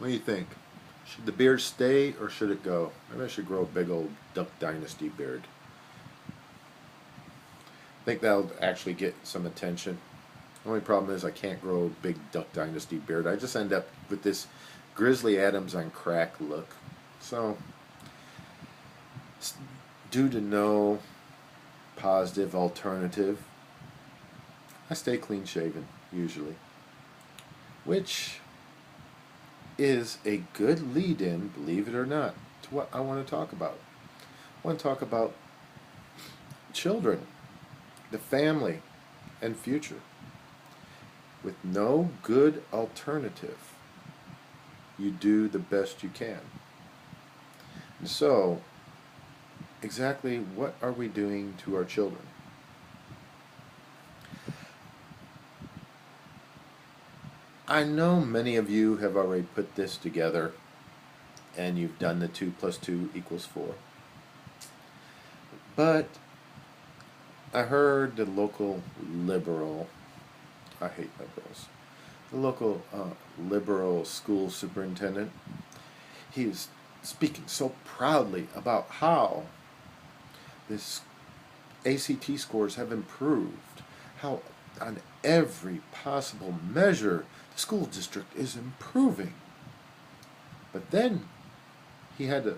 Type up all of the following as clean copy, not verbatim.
What do you think? Should the beard stay or should it go? Maybe I should grow a big old Duck Dynasty beard. I think that'll actually get some attention. The only problem is I can't grow a big Duck Dynasty beard. I just end up with this Grizzly Adams on crack look. So, due to no positive alternative, I stay clean shaven, usually. Which is a good lead in, believe it or not, to what I want to talk about. I want to talk about children, the family, and future. With no good alternative, you do the best you can. And so, exactly what are we doing to our children? I know many of you have already put this together and you've done the 2 plus 2 equals 4. But I heard the local liberal, I hate liberals, the local liberal school superintendent, he was speaking so proudly about how this ACT scores have improved, how on every possible measure the school district is improving. But then he had to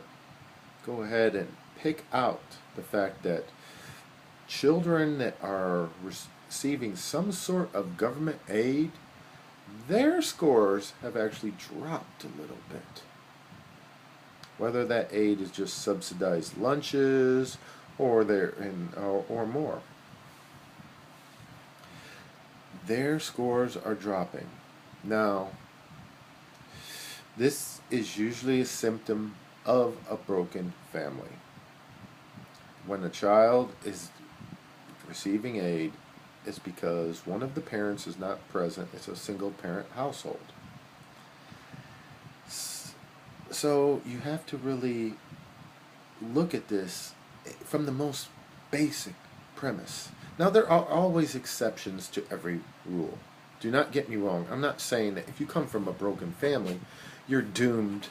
go ahead and pick out the fact that children that are receiving some sort of government aid, their scores have actually dropped a little bit. Whether that aid is just subsidized lunches or more. Their scores are dropping. Now, this is usually a symptom of a broken family. When a child is receiving aid, it's because one of the parents is not present. It's a single parent household. So you have to really look at this from the most basic premise. Now, there are always exceptions to every rule. Do not get me wrong. I'm not saying that if you come from a broken family, you're doomed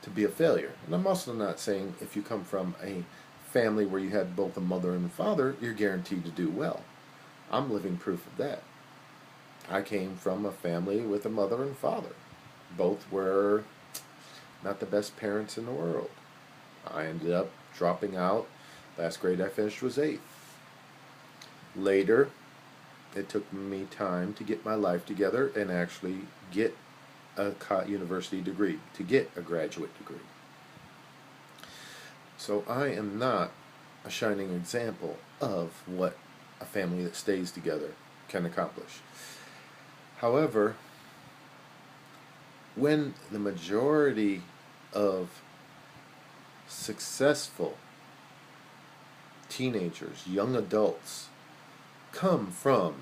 to be a failure. And I'm also not saying if you come from a family where you had both a mother and a father, you're guaranteed to do well. I'm living proof of that. I came from a family with a mother and father. Both were not the best parents in the world. I ended up dropping out. Last grade I finished was 8th. Later, it took me time to get my life together and actually get a university degree, to get a graduate degree. So I am not a shining example of what a family that stays together can accomplish. However, when the majority of successful teenagers, young adults, come from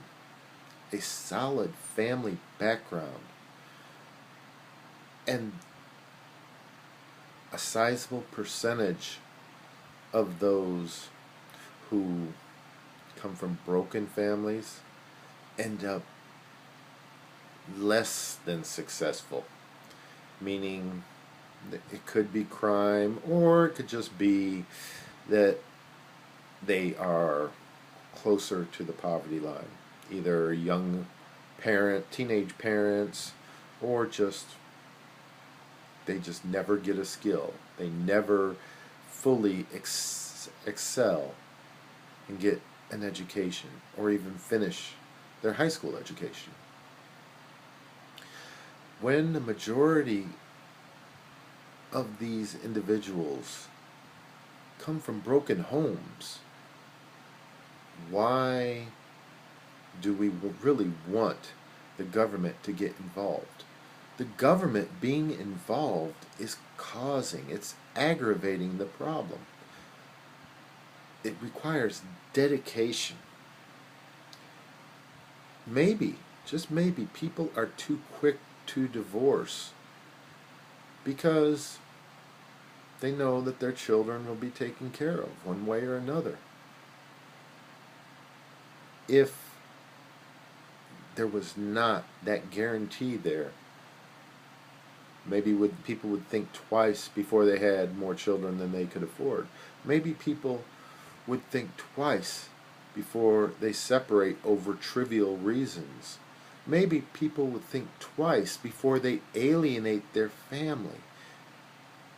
a solid family background and a sizable percentage of those who come from broken families end up less than successful, meaning that it could be crime or it could just be that they are closer to the poverty line, either young teenage parents, or they just never get a skill. They never fully excel and get an education or even finish their high school education. When the majority of these individuals come from broken homes, why do we really want the government to get involved? The government being involved is it's aggravating the problem. It requires dedication. Maybe, just maybe, people are too quick to divorce because they know that their children will be taken care of one way or another. If there was not that guarantee there, Maybe people would think twice before they had more children than they could afford. Maybe people would think twice before they separate over trivial reasons. Maybe people would think twice before they alienate their family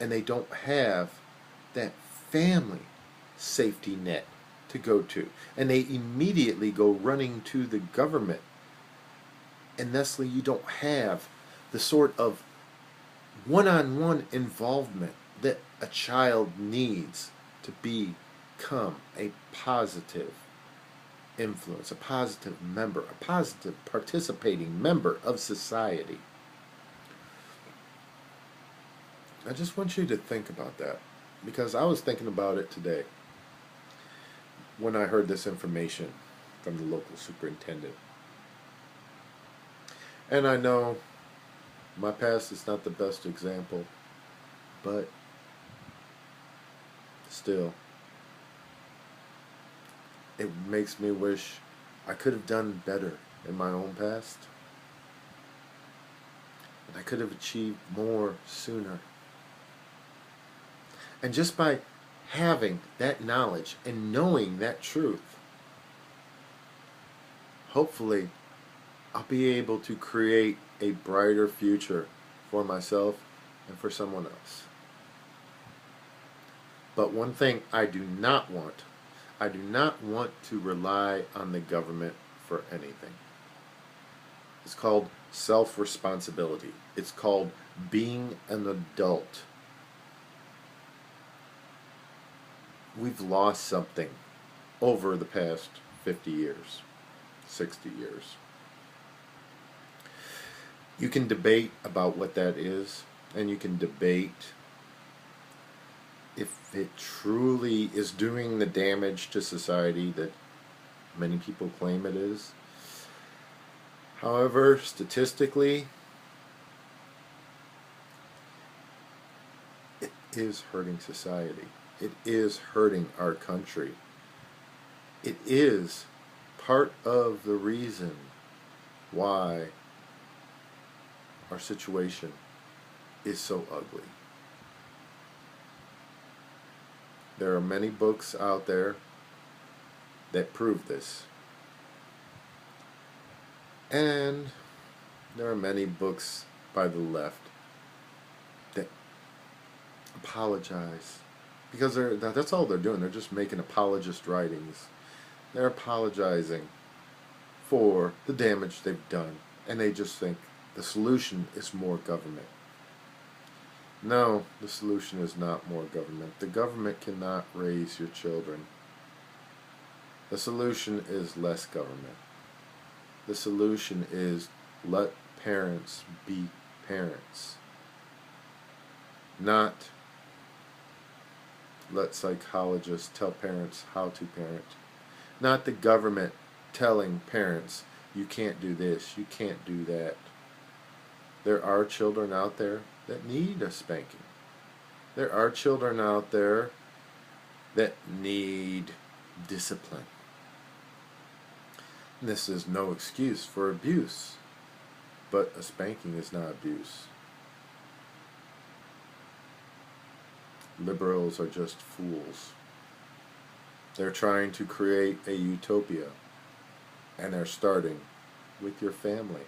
and they don't have that family safety net to go to. And they immediately go running to the government. And thusly, you don't have the sort of one-on-one involvement that a child needs to become a positive influence, a positive member, a positive participating member of society. I just want you to think about that, because I was thinking about it today when I heard this information from the local superintendent. And I know my past is not the best example, but still, it makes me wish I could have done better in my own past, and I could have achieved more sooner. And just by having that knowledge and knowing that truth, hopefully I'll be able to create a brighter future for myself and for someone else. But one thing I do not want to rely on the government for anything. It's called self-responsibility. It's called being an adult. We've lost something over the past 50 years, 60 years. You can debate about what that is, and you can debate if it truly is doing the damage to society that many people claim it is. However, statistically, it is hurting society. It is hurting our country. It is part of the reason why our situation is so ugly. There are many books out there that prove this. And there are many books by the left that apologize. Because that's all they're doing. They're just making apologist writings. They're apologizing for the damage they've done. And they just think the solution is more government. No, the solution is not more government. The government cannot raise your children. The solution is less government. The solution is let parents be parents. Not let psychologists tell parents how to parent. Not the government telling parents, you can't do this, you can't do that. There are children out there that need a spanking. There are children out there that need discipline. And this is no excuse for abuse, but a spanking is not abuse. Liberals are just fools. They're trying to create a utopia, and they're starting with your family.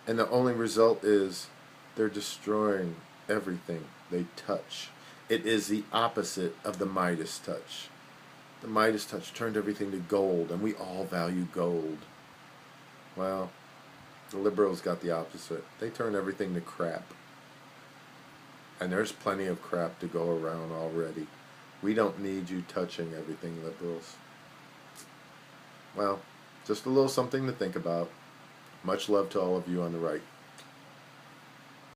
And the only result is they're destroying everything they touch. It is the opposite of the Midas touch. The Midas touch turned everything to gold, and we all value gold. Well, the liberals got the opposite. They turn everything to crap. And there's plenty of crap to go around already. We don't need you touching everything, liberals. Well, just a little something to think about. Much love to all of you on the right.